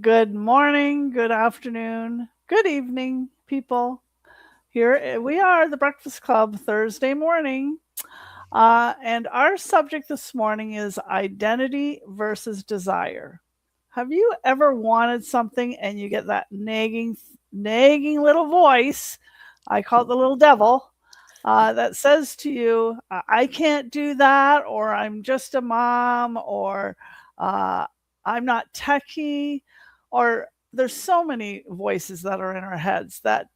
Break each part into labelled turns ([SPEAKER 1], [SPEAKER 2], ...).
[SPEAKER 1] Good morning, good afternoon, good evening, people. Here we are, the Breakfast Club, Thursday morning. And our subject this morning is identity versus desire. Have you ever wanted something and you get that nagging little voice? I call it the little devil. That says to you, I can't do that, or I'm just a mom, or uh, I'm not techy, or there's so many voices that are in our heads that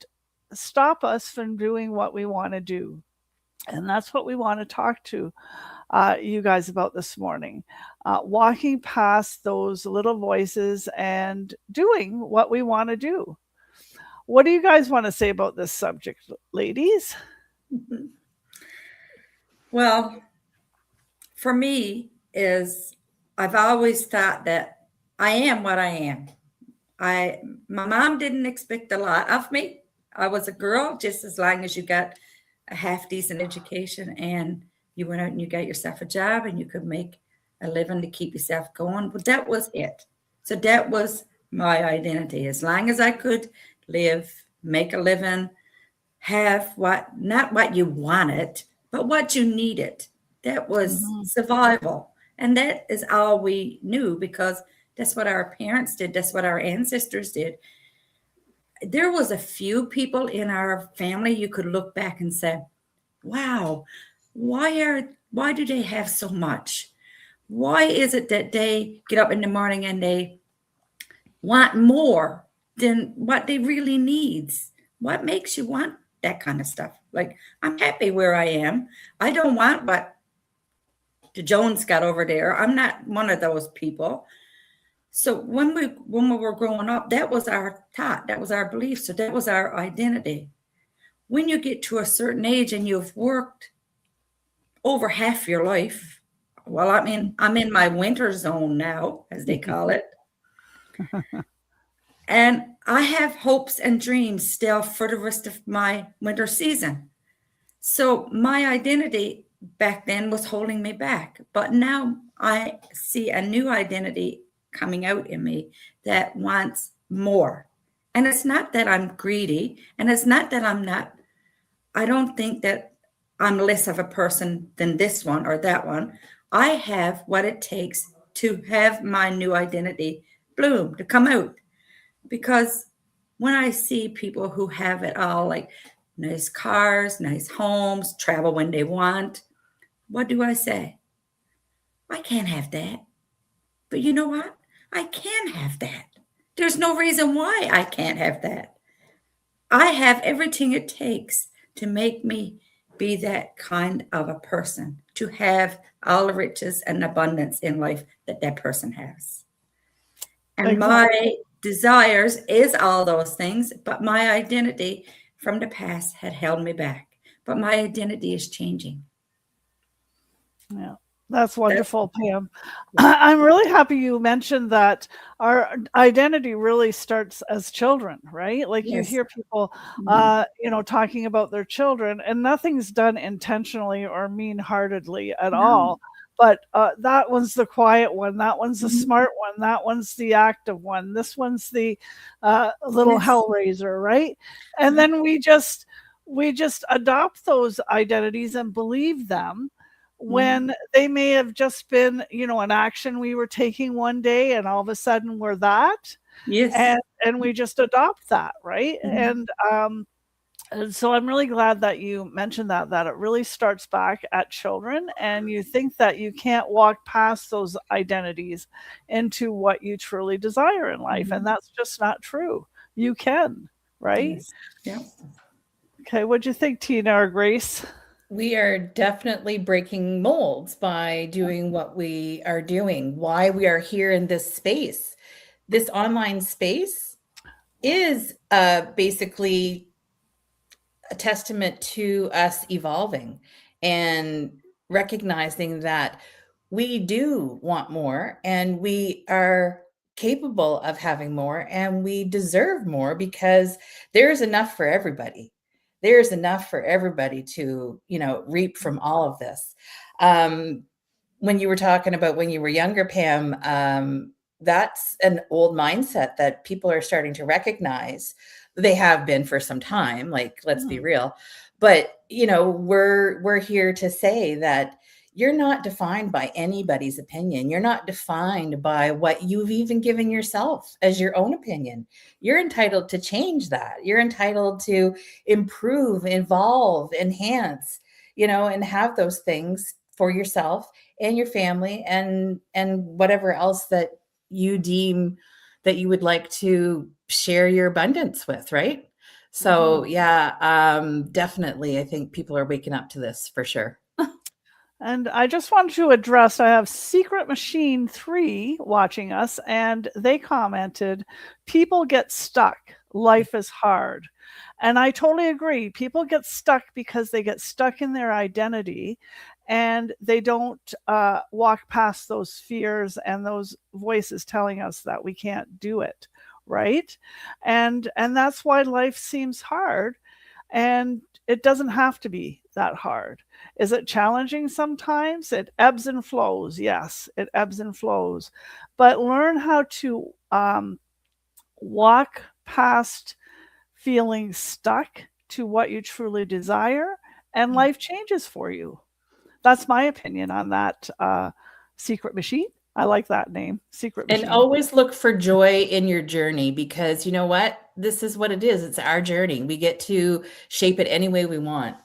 [SPEAKER 1] stop us from doing what we want to do. And that's what we want to talk to you guys about this morning. Walking past those little voices and doing what we want to do. What do you guys want to say about this subject, ladies?
[SPEAKER 2] Well, for me is I've always thought that I am what I am. I My mom didn't expect a lot of me. I was a girl just as long as you got a half decent education and you went out and you got yourself a job and you could make a living to keep yourself going. But that was it. So that was my identity. As long as I could live, make a living, have what not what you wanted, but what you needed. That was
[SPEAKER 1] Mhm.
[SPEAKER 2] survival. And that is all we knew because that's what our parents did, that's what our ancestors did. There was a few people in our family you could look back and say, wow, why do they have so much? Why is it that they get up in the morning and they want more than what they really needs? What makes you want that kind of stuff? Like, I'm happy where I am. I don't want what the Jones got over there. I'm not one of those people. So when we were growing up, that was our thought, that was our belief, so that was our identity. When you get to a certain age and you've worked over half your life, well, I mean, I'm in my winter zone now, as they call it, and I have hopes and dreams still for the rest of my winter season. So my identity back then was holding me back, but now I see a new identity coming out in me that wants more. And it's not that I'm greedy, and it's not that I don't think that I'm less of a person than this one or that one. I have what it takes to have my new identity bloom, to come out. Because when I see people who have it all, like nice cars, nice homes, travel when they want, what do I say? I can't have that. But you know what? I can have that. There's no reason why I can't have that. I have everything it takes to make me be that kind of a person, to have all the riches and abundance in life that that person has. And my
[SPEAKER 1] Exactly.
[SPEAKER 2] desires is all those things, but my identity from the past had held me back. But my identity is changing.
[SPEAKER 1] Yeah, that's
[SPEAKER 2] That's
[SPEAKER 1] wonderful, Pam.
[SPEAKER 2] yeah.
[SPEAKER 1] I'm really happy you mentioned that our identity really starts as children, right? Like you
[SPEAKER 2] Yes.
[SPEAKER 1] hear people,
[SPEAKER 2] Mhm.
[SPEAKER 1] talking about their children, and nothing's done intentionally or mean-heartedly at
[SPEAKER 2] No.
[SPEAKER 1] all. But that one's the quiet one. That one's the
[SPEAKER 2] Mhm.
[SPEAKER 1] smart one. That one's the active one. This one's the little
[SPEAKER 2] Yes.
[SPEAKER 1] hellraiser, right? And
[SPEAKER 2] Yeah.
[SPEAKER 1] then we just adopt those identities and believe them
[SPEAKER 2] Mhm.
[SPEAKER 1] when they may have just been, an action we were taking one day and all of a sudden we're that,
[SPEAKER 2] Yes.
[SPEAKER 1] and we just adopt that, right?
[SPEAKER 2] Mhm.
[SPEAKER 1] And so I'm really glad that you mentioned that it really starts back at children, and you think that you can't walk past those identities into what you truly desire in life, and
[SPEAKER 2] Mhm.
[SPEAKER 1] that's just not true. You can, right?
[SPEAKER 2] Yes. Yeah.
[SPEAKER 1] Okay, what'd you think, Tina or Grace?
[SPEAKER 3] We are definitely breaking molds by doing what we are doing, why we are here in this space. This online space is basically a testament to us evolving and recognizing that we do want more and we are capable of having more and we deserve more because there's enough for everybody. There's enough for everybody to, reap from all of this. When you were talking about when you were younger, Pam, that's an old mindset that people are starting to recognize. They have been for some time, like, let's be real. But, we're here to say that you're not defined by anybody's opinion. You're not defined by what you've even given yourself as your own opinion. You're entitled to change that. You're entitled to improve, evolve, enhance, and have those things for yourself and your family and whatever else that you deem that you would like to share your abundance with, right? So definitely I think people are waking up to this for sure.
[SPEAKER 1] And I just wanted to address, I have Secret Machine 3 watching us, and they commented, people get stuck. Life is hard. And I totally agree. People get stuck because they get stuck in their identity and they don't walk past those fears and those voices telling us that we can't do it, right? And that's why life seems hard. And it doesn't have to be that hard. Is it challenging sometimes? It ebbs and flows. Yes, it ebbs and flows. But learn how to walk past feeling stuck to what you truly desire, and life changes for you. That's my opinion on that Secret Machine. I like that name, Secret Machine.
[SPEAKER 3] And always look for joy in your journey, because you know what? This is what it is. It's our journey. We get to shape it any way we want.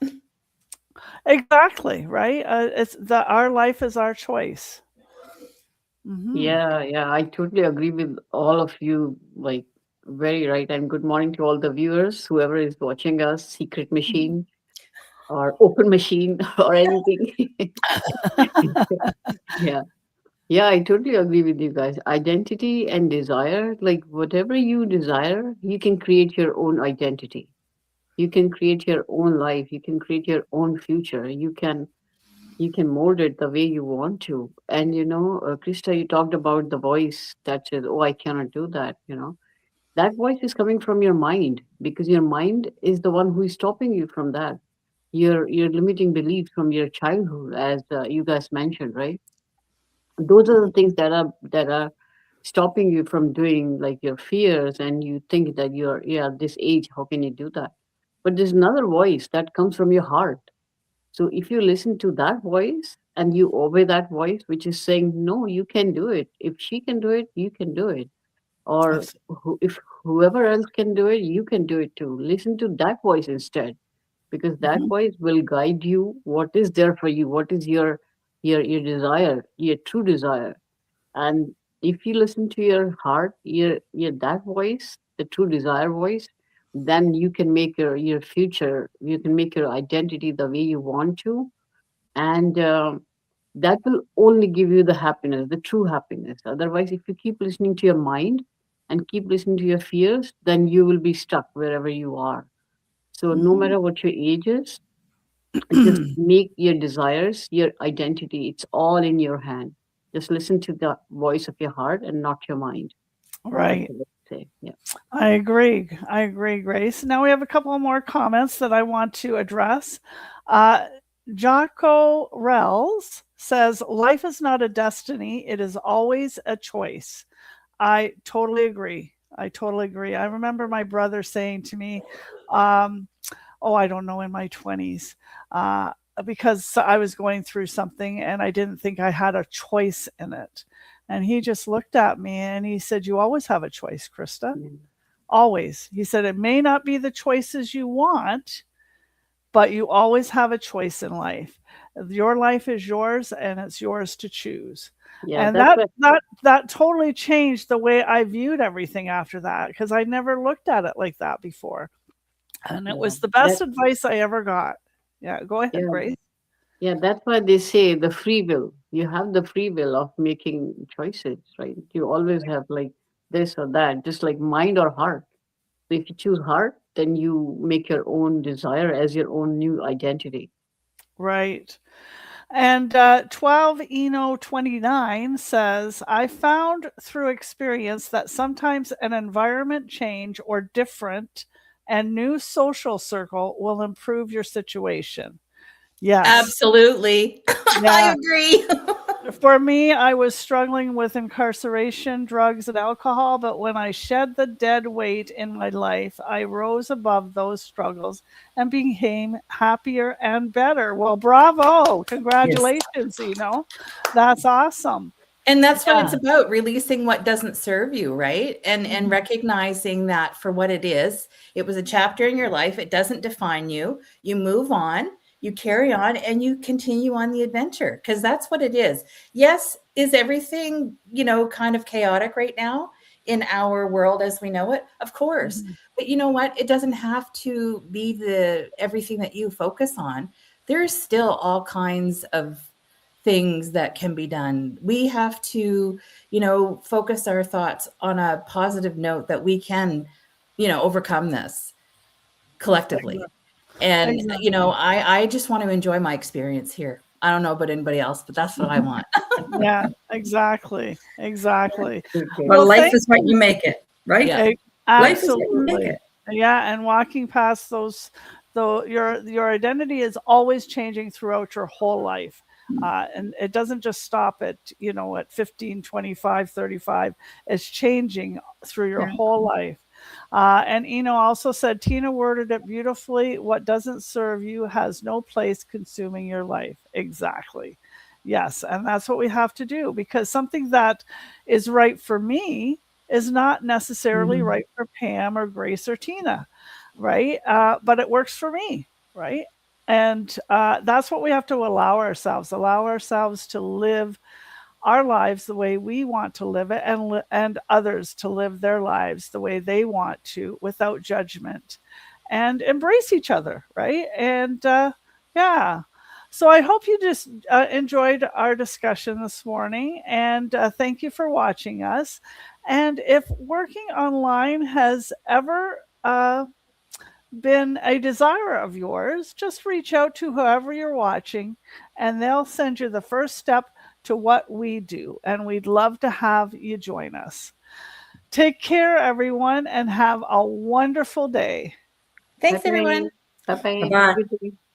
[SPEAKER 1] Exactly, right? Our life is our choice.
[SPEAKER 4] Yeah, I totally agree with all of you. Like, very right. And good morning to all the viewers, whoever is watching us, Secret Machine or Open Machine or anything. Yeah. Yeah, I totally agree with you guys. Identity and desire, like whatever you desire, you can create your own identity. You can create your own life. You can create your own future. You can mold it the way you want to. And Krista, you talked about the voice that says, "Oh, I cannot do that." That voice is coming from your mind, because your mind is the one who is stopping you from that. Your limiting beliefs from your childhood, as you guys mentioned, right? Those are the things that are stopping you from doing, like your fears, and you think that you're at this age, how can you do that? But there's another voice that comes from your heart. So if you listen to that voice and you obey that voice, which is saying, no, you can do it. If she can do it, you can do it. Or if whoever else can do it, you can do it too. Listen to that voice instead, because that voice will guide you what is there for you, what is your desire, your true desire. And if you listen to your heart, your that voice, the true desire voice, then you can make your future, you can make your identity the way you want to. And that will only give you the happiness, the true happiness. Otherwise, if you keep listening to your mind and keep listening to your fears, then you will be stuck wherever you are. So no matter what your age is, just make your desires, your identity, it's all in your hand. Just listen to the voice of your heart and not your mind. That's
[SPEAKER 1] Right.
[SPEAKER 4] what I say. Yeah.
[SPEAKER 1] I agree. I agree, Grace. Now we have a couple more comments that I want to address. Jocko Rells says, life is not a destiny, it is always a choice. I totally agree. I totally agree. I remember my brother saying to me, I don't know, in my 20s, because I was going through something and I didn't think I had a choice in it. And he just looked at me and he said, you always have a choice, Krista. Always. He said, it may not be the choices you want, but you always have a choice in life. Your life is yours and it's yours to choose.
[SPEAKER 4] Yeah,
[SPEAKER 1] And
[SPEAKER 4] that's
[SPEAKER 1] that totally changed the way I viewed everything after that, because I never looked at it like that before. And it was the best advice I ever got. Yeah, go ahead, Grace.
[SPEAKER 4] Yeah, that's why they say the free will. You have the free will of making choices, right? You always have like this or that, just like mind or heart. So if you choose heart, then you make your own desire as your own new identity.
[SPEAKER 1] Right. And 12 Eno 29 says, I found through experience that sometimes an environment change or different and new social circle will improve your situation. Yes.
[SPEAKER 3] Absolutely.
[SPEAKER 1] Yeah.
[SPEAKER 3] I agree.
[SPEAKER 1] for me, I was struggling with incarceration, drugs, and alcohol, but when I shed the dead weight in my life, I rose above those struggles and became happier and better. Well, bravo.
[SPEAKER 2] Yes.
[SPEAKER 1] Congratulations, That's awesome.
[SPEAKER 3] And that's what it's
[SPEAKER 1] Yeah.
[SPEAKER 3] about, releasing what doesn't serve you, right? And
[SPEAKER 1] Mhm.
[SPEAKER 3] recognizing that for what it is. It was a chapter in your life. It doesn't define you. You move on, you carry on, and you continue on the adventure, because that's what it is. Yes, is everything, kind of chaotic right now in our world as we know it? Of course.
[SPEAKER 1] Mhm.
[SPEAKER 3] But you know what? It doesn't have to be the everything that you focus on. There's still all kinds of things that can be done. We have to, focus our thoughts on a positive note that we can, overcome this collectively. And,
[SPEAKER 1] Exactly.
[SPEAKER 3] I just want to enjoy my experience here. I don't know about anybody else, but that's what I want.
[SPEAKER 1] Yeah, exactly. Exactly.
[SPEAKER 4] Okay.
[SPEAKER 2] Well,
[SPEAKER 1] Well,
[SPEAKER 2] life
[SPEAKER 1] thank
[SPEAKER 2] is what
[SPEAKER 1] you.
[SPEAKER 2] you make it, right?
[SPEAKER 3] Yeah.
[SPEAKER 2] Life is what you make
[SPEAKER 1] Absolutely.
[SPEAKER 2] it.
[SPEAKER 1] Yeah, and walking past those, though your identity is always changing throughout your whole life. And it doesn't just stop at 15, 25, 35. It's changing through your
[SPEAKER 2] Yeah.
[SPEAKER 1] whole life. And also said, Tina worded it beautifully. What doesn't serve you has no place consuming your life. Exactly. Yes. And that's what we have to do, because something that is right for me is not necessarily
[SPEAKER 2] Mhm.
[SPEAKER 1] right for Pam or Grace or Tina, right? But it works for me, right? And that's what we have to allow ourselves to live our lives the way we want to live it, and others to live their lives the way they want to, without judgment, and embrace each other, right? And yeah. So I hope you just enjoyed our discussion this morning, and thank you for watching us. And if working online has ever been a desire of yours, just reach out to whoever you're watching, and they'll send you the first step to what we do. And we'd love to have you join us. Take care, everyone, and have a wonderful day.
[SPEAKER 3] Thanks,
[SPEAKER 4] Bye-bye.
[SPEAKER 3] everyone.
[SPEAKER 4] Bye-bye. Have a
[SPEAKER 2] Bye-bye.
[SPEAKER 4] good day.